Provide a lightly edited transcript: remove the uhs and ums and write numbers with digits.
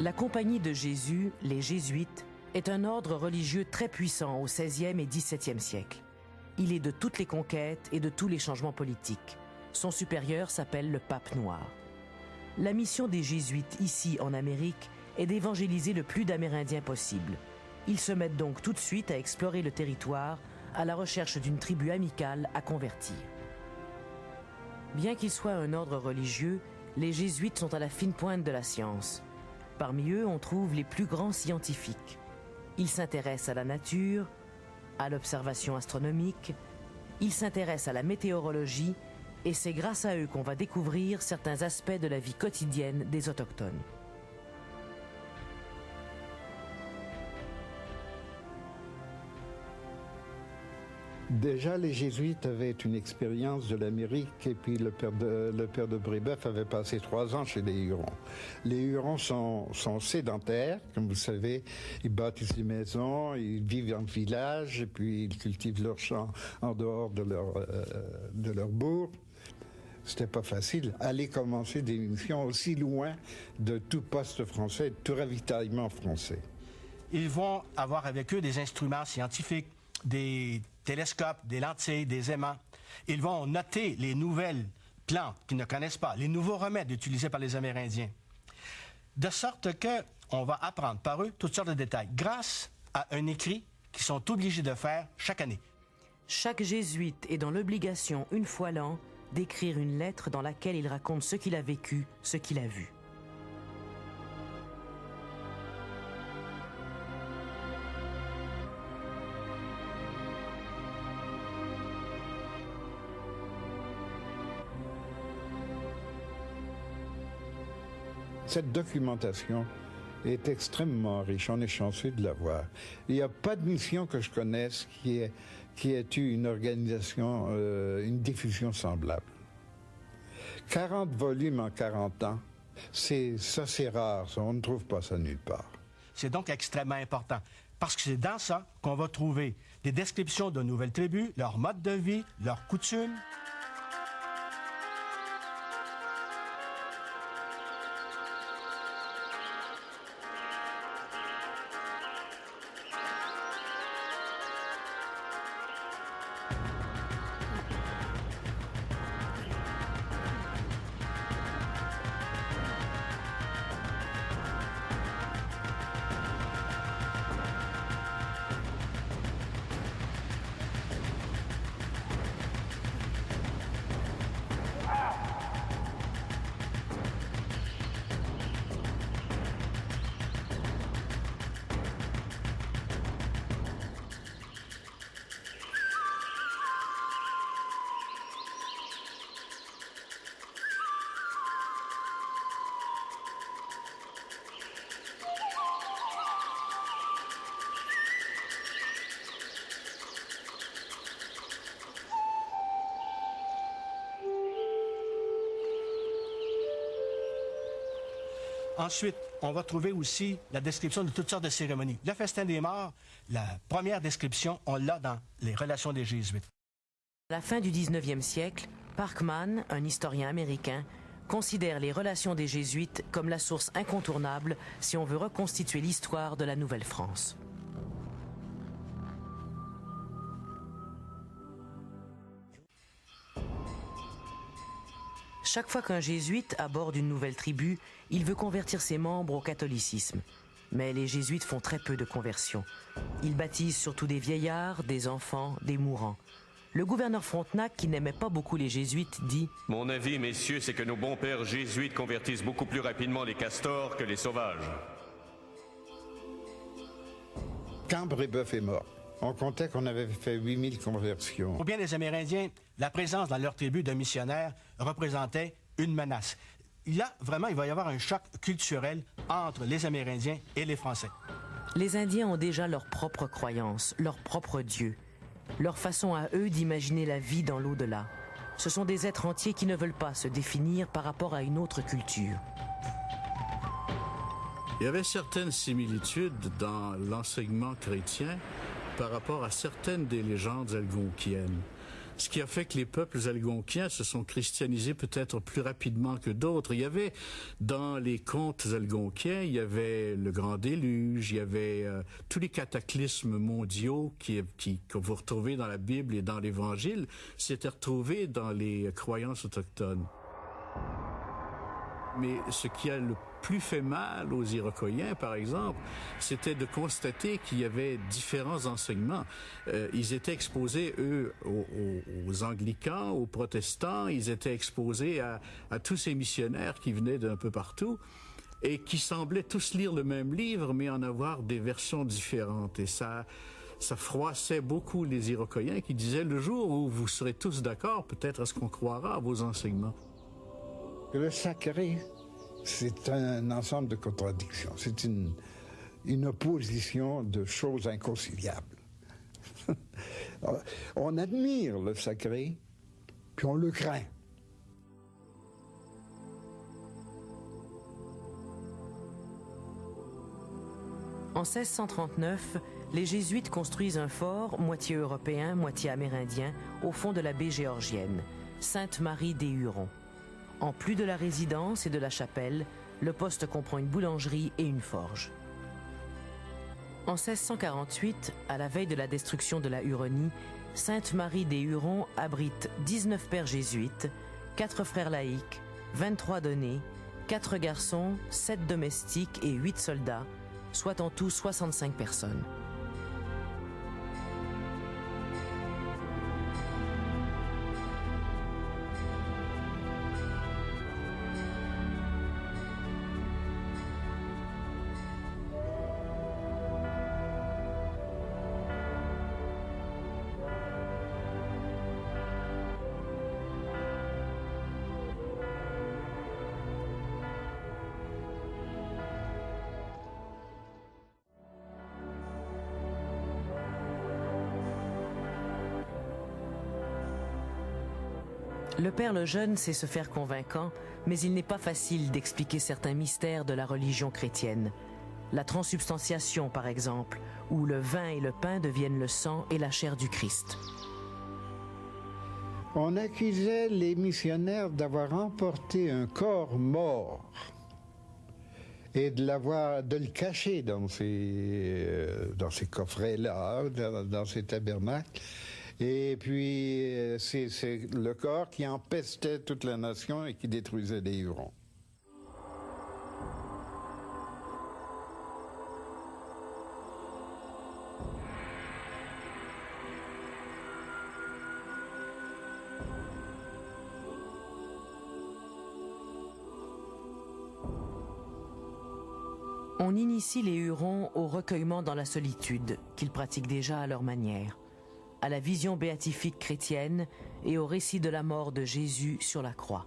La Compagnie de Jésus, les Jésuites, est un ordre religieux très puissant au XVIe et XVIIe siècle. Il est de toutes les conquêtes et de tous les changements politiques. Son supérieur s'appelle le Pape Noir. La mission des Jésuites ici en Amérique est d'évangéliser le plus d'Amérindiens possible. Ils se mettent donc tout de suite à explorer le territoire à la recherche d'une tribu amicale à convertir. Bien qu'ils soient un ordre religieux, les Jésuites sont à la fine pointe de la science. Parmi eux, on trouve les plus grands scientifiques. Ils s'intéressent à la nature, à l'observation astronomique, ils s'intéressent à la météorologie, et c'est grâce à eux qu'on va découvrir certains aspects de la vie quotidienne des Autochtones. Déjà, les Jésuites avaient une expérience de l'Amérique et puis le père de Brébeuf avait passé 3 ans chez les Hurons. Les Hurons sont sédentaires, comme vous savez, ils bâtissent des maisons, ils vivent en village et puis ils cultivent leurs champs en dehors de leur bourg. C'était pas facile. Aller commencer des missions aussi loin de tout poste français, de tout ravitaillement français. Ils vont avoir avec eux des instruments scientifiques, des télescopes, des lentilles, des aimants. Ils vont noter les nouvelles plantes qu'ils ne connaissent pas, les nouveaux remèdes utilisés par les Amérindiens. De sorte qu'on va apprendre par eux toutes sortes de détails grâce à un écrit qu'ils sont obligés de faire chaque année. Chaque jésuite est dans l'obligation, une fois l'an, d'écrire une lettre dans laquelle il raconte ce qu'il a vécu, ce qu'il a vu. Cette documentation est extrêmement riche, on est chanceux de l'avoir. Il n'y a pas de mission que je connaisse qui ait eu une organisation, une diffusion semblable. 40 volumes en 40 ans, c'est rare, ça, on ne trouve pas ça nulle part. C'est donc extrêmement important, parce que c'est dans ça qu'on va trouver des descriptions de nouvelles tribus, leur mode de vie, leurs coutumes. Ensuite, on va trouver aussi la description de toutes sortes de cérémonies. Le festin des morts, la première description, on l'a dans les relations des Jésuites. À la fin du 19e siècle, Parkman, un historien américain, considère les relations des Jésuites comme la source incontournable si on veut reconstituer l'histoire de la Nouvelle-France. Chaque fois qu'un jésuite aborde une nouvelle tribu, il veut convertir ses membres au catholicisme. Mais les jésuites font très peu de conversions. Ils baptisent surtout des vieillards, des enfants, des mourants. Le gouverneur Frontenac, qui n'aimait pas beaucoup les jésuites, dit « Mon avis, messieurs, c'est que nos bons pères jésuites convertissent beaucoup plus rapidement les castors que les sauvages. » Quand Brébeuf est mort, on comptait qu'on avait fait 8000 conversions. Pour bien les Amérindiens, la présence dans leur tribu de missionnaires représentait une menace. Là, vraiment, il va y avoir un choc culturel entre les Amérindiens et les Français. Les Indiens ont déjà leurs propres croyances, leurs propres dieux, leur façon à eux d'imaginer la vie dans l'au-delà. Ce sont des êtres entiers qui ne veulent pas se définir par rapport à une autre culture. Il y avait certaines similitudes dans l'enseignement chrétien par rapport à certaines des légendes algonquiennes. Ce qui a fait que les peuples algonquiens se sont christianisés peut-être plus rapidement que d'autres. Il y avait, dans les contes algonquiens, il y avait le grand déluge, il y avait tous les cataclysmes mondiaux que vous retrouvez dans la Bible et dans l'Évangile, s'étaient retrouvés dans les croyances autochtones. Mais ce qui a le plus fait mal aux Iroquoiens, par exemple, c'était de constater qu'il y avait différents enseignements. Ils étaient exposés, eux, aux anglicans, aux protestants, ils étaient exposés à tous ces missionnaires qui venaient d'un peu partout et qui semblaient tous lire le même livre, mais en avoir des versions différentes. Et ça froissait beaucoup les Iroquoiens qui disaient, le jour où vous serez tous d'accord, peut-être est-ce qu'on croira à vos enseignements. Le sacré, c'est un ensemble de contradictions. C'est une opposition de choses inconciliables. On admire le sacré, puis on le craint. En 1639, les Jésuites construisent un fort, moitié européen, moitié amérindien, au fond de la baie géorgienne, Sainte-Marie-des-Hurons. En plus de la résidence et de la chapelle, le poste comprend une boulangerie et une forge. En 1648, à la veille de la destruction de la Huronie, Sainte-Marie-des-Hurons abrite 19 pères jésuites, 4 frères laïcs, 23 donnés, 4 garçons, 7 domestiques et 8 soldats, soit en tout 65 personnes. Le père Lejeune sait se faire convaincant, mais il n'est pas facile d'expliquer certains mystères de la religion chrétienne. La transsubstantiation, par exemple, où le vin et le pain deviennent le sang et la chair du Christ. On accusait les missionnaires d'avoir emporté un corps mort et de le cacher dans ces coffrets-là, dans ces tabernacles. Et puis, c'est le corps qui empestait toute la nation et qui détruisait les Hurons. On initie les Hurons au recueillement dans la solitude, qu'ils pratiquent déjà à leur manière, à la vision béatifique chrétienne et au récit de la mort de Jésus sur la croix.